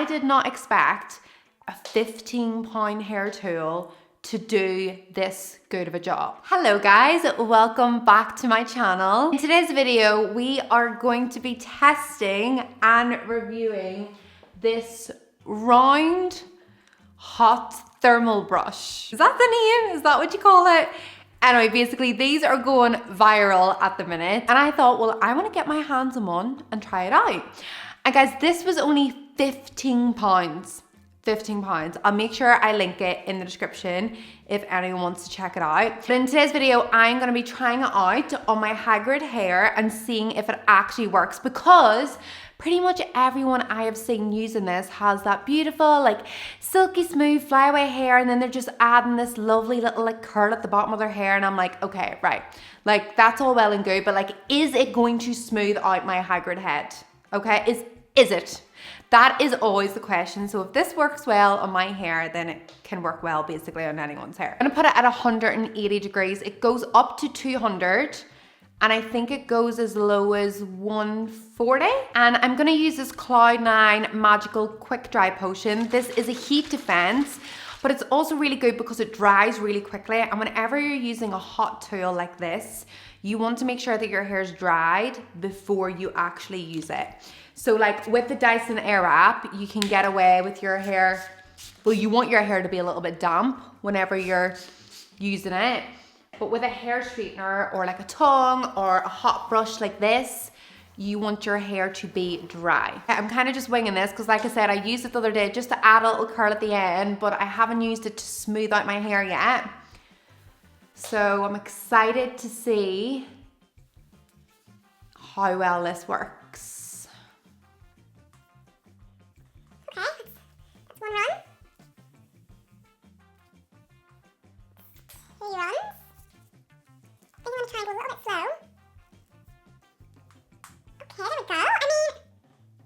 I did not expect a 15-pound hair tool to do this good of a job. Hello guys, welcome back to my channel. In today's video, we are going to be testing and reviewing this round, hot thermal brush. Is that the name? Is that what you call it? Anyway, basically these are going viral at the minute. And I thought, well, I want to get my hands on one and try it out. And guys, this was only 15 pounds. 15 pounds. I'll make sure I link it in the description if anyone wants to check it out. But in today's video, I'm going to be trying it out on my hybrid hair and seeing if it actually works, because pretty much everyone I have seen using this has that beautiful, like silky smooth flyaway hair, and then they're just adding this lovely little like curl at the bottom of their hair, and I'm like, okay, right. Like that's all well and good, but like, is it going to smooth out my hybrid head? Okay, is it? That is always the question. So if this works well on my hair, then it can work well basically on anyone's hair. I'm gonna put it at 180 degrees. It goes up to 200, and I think it goes as low as 140. And I'm gonna use this Cloud9 Magical Quick Dry Potion. This is a heat defense, but it's also really good because it dries really quickly. And whenever you're using a hot tool like this, you want to make sure that your hair is dried before you actually use it. So like with the Dyson Airwrap, you can get away with your hair, well, you want your hair to be a little bit damp whenever you're using it. But with a hair straightener or like a tongue or a hot brush like this, you want your hair to be dry. I'm kind of just winging this because like I said, I used it the other day just to add a little curl at the end, but I haven't used it to smooth out my hair yet. So I'm excited to see how well this works. Okay, that's one run. 2 runs. I think I'm going to try and go a little bit slow. Okay, there we go. I mean,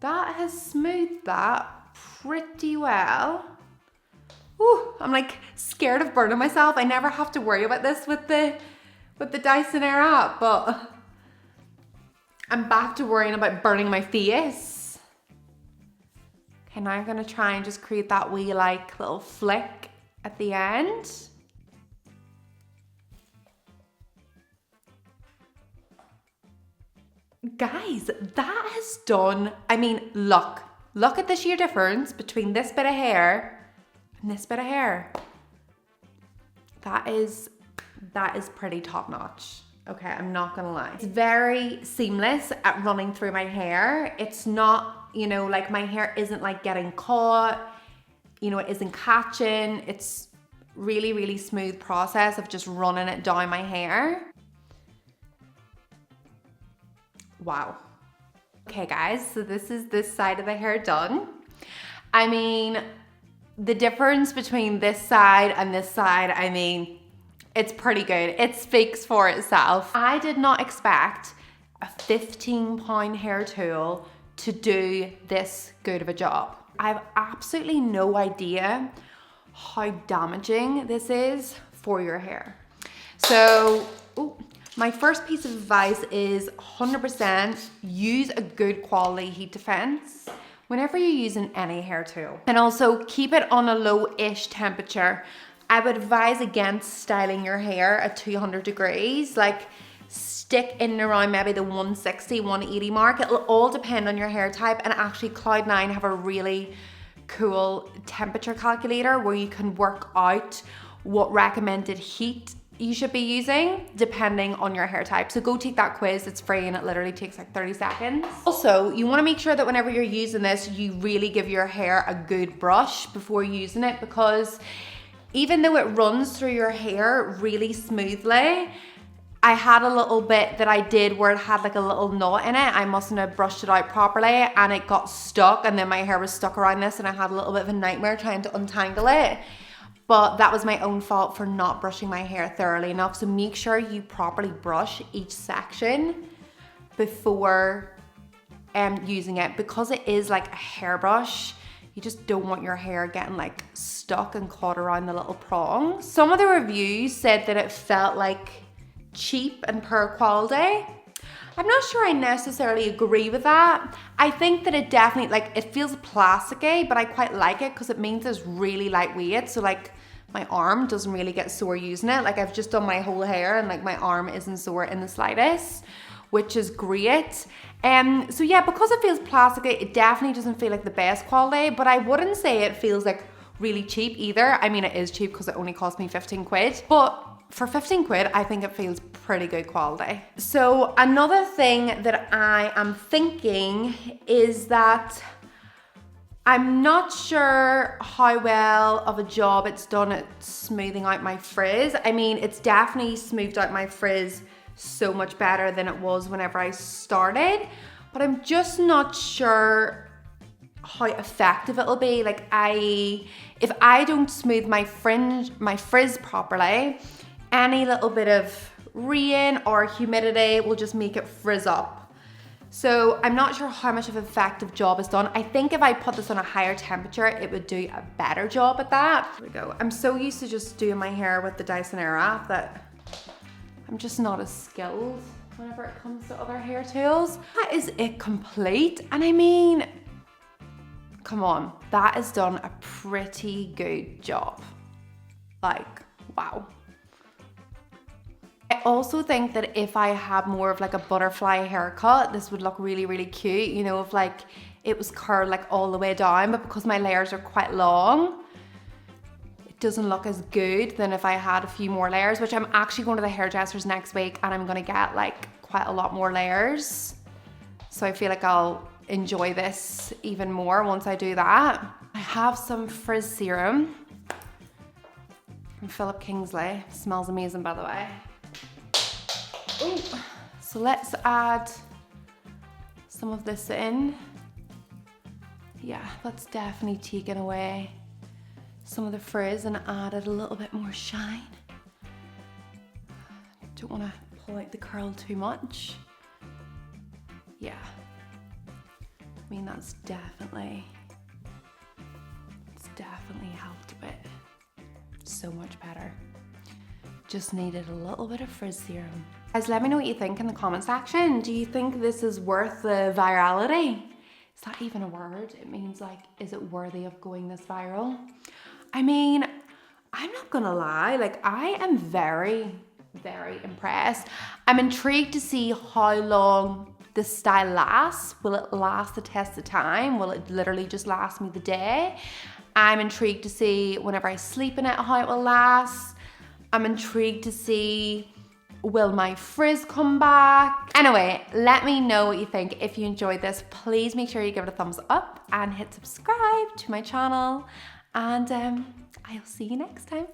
that has smoothed that pretty well. Ooh, I'm like scared of burning myself. I never have to worry about this with the Dyson Airwrap, but I'm back to worrying about burning my face. Okay, now I'm gonna try and just create that wee like little flick at the end. Guys, that has done, I mean, look at the sheer difference between this bit of hair and this bit of hair. That is pretty top notch. Okay, I'm not gonna lie. It's very seamless at running through my hair. It's not, you know, like my hair isn't like getting caught, you know, it isn't catching. It's really, really smooth process of just running it down my hair. Wow. Okay guys, so this is this side of the hair done. I mean, the difference between this side and this side, I mean, it's pretty good. It speaks for itself. I did not expect a 15-pound hair tool to do this good of a job. I have absolutely no idea how damaging this is for your hair. So, my first piece of advice is 100% use a good quality heat defense whenever you're using any hair tool. And also keep it on a low-ish temperature. I would advise against styling your hair at 200 degrees, like stick in and around maybe the 160, 180 mark. It'll all depend on your hair type, and actually Cloud9 have a really cool temperature calculator where you can work out what recommended heat you should be using depending on your hair type. So go take that quiz, it's free and it literally takes like 30 seconds. Also, you wanna make sure that whenever you're using this, you really give your hair a good brush before using it, because even though it runs through your hair really smoothly, I had a little bit that I did where it had like a little knot in it. I mustn't have brushed it out properly and it got stuck, and then my hair was stuck around this and I had a little bit of a nightmare trying to untangle it. But that was my own fault for not brushing my hair thoroughly enough. So make sure you properly brush each section before using it, because it is like a hairbrush. You just don't want your hair getting like stuck and caught around the little prongs. Some of the reviews said that it felt like cheap and poor quality. I'm not sure I necessarily agree with that. I think that it definitely, like, it feels plasticky, but I quite like it because it means it's really lightweight. So like my arm doesn't really get sore using it. Like I've just done my whole hair and like my arm isn't sore in the slightest, which is great. So yeah, because it feels plasticky, it definitely doesn't feel like the best quality, but I wouldn't say it feels like really cheap either. I mean, it is cheap because it only cost me 15 quid, but for 15 quid, I think it feels pretty good quality. So another thing that I am thinking is that I'm not sure how well of a job it's done at smoothing out my frizz. I mean, it's definitely smoothed out my frizz so much better than it was whenever I started, but I'm just not sure how effective it'll be. Like if I don't smooth my frizz properly, any little bit of rain or humidity will just make it frizz up. So I'm not sure how much of an effective job it's done. I think if I put this on a higher temperature, it would do a better job at that. Here we go. I'm so used to just doing my hair with the Dyson Airwrap that I'm just not as skilled whenever it comes to other hair tools. That is it complete. And I mean, come on, that has done a pretty good job. Like, wow. I also think that if I had more of like a butterfly haircut, this would look really, really cute. You know, if like it was curled like all the way down, but because my layers are quite long, it doesn't look as good than if I had a few more layers, which I'm actually going to the hairdressers next week and I'm gonna get like quite a lot more layers. So I feel like I'll enjoy this even more once I do that. I have some frizz serum from Philip Kingsley. It smells amazing, by the way. Ooh. So let's add some of this in. Yeah, that's definitely taken away some of the frizz and added a little bit more shine. Don't want to pull out the curl too much. Yeah, I mean that's definitely helped a bit. So much better. Just needed a little bit of frizz serum. Guys, let me know what you think in the comment section. Do you think this is worth the virality? Is that even a word? It means like, is it worthy of going this viral? I mean, I'm not gonna lie, like I am very, very impressed. I'm intrigued to see how long this style lasts. Will it last the test of time? Will it literally just last me the day? I'm intrigued to see whenever I sleep in it, how it will last. I'm intrigued to see, will my frizz come back? Anyway, let me know what you think. If you enjoyed this, please make sure you give it a thumbs up and hit subscribe to my channel. And I'll see you next time.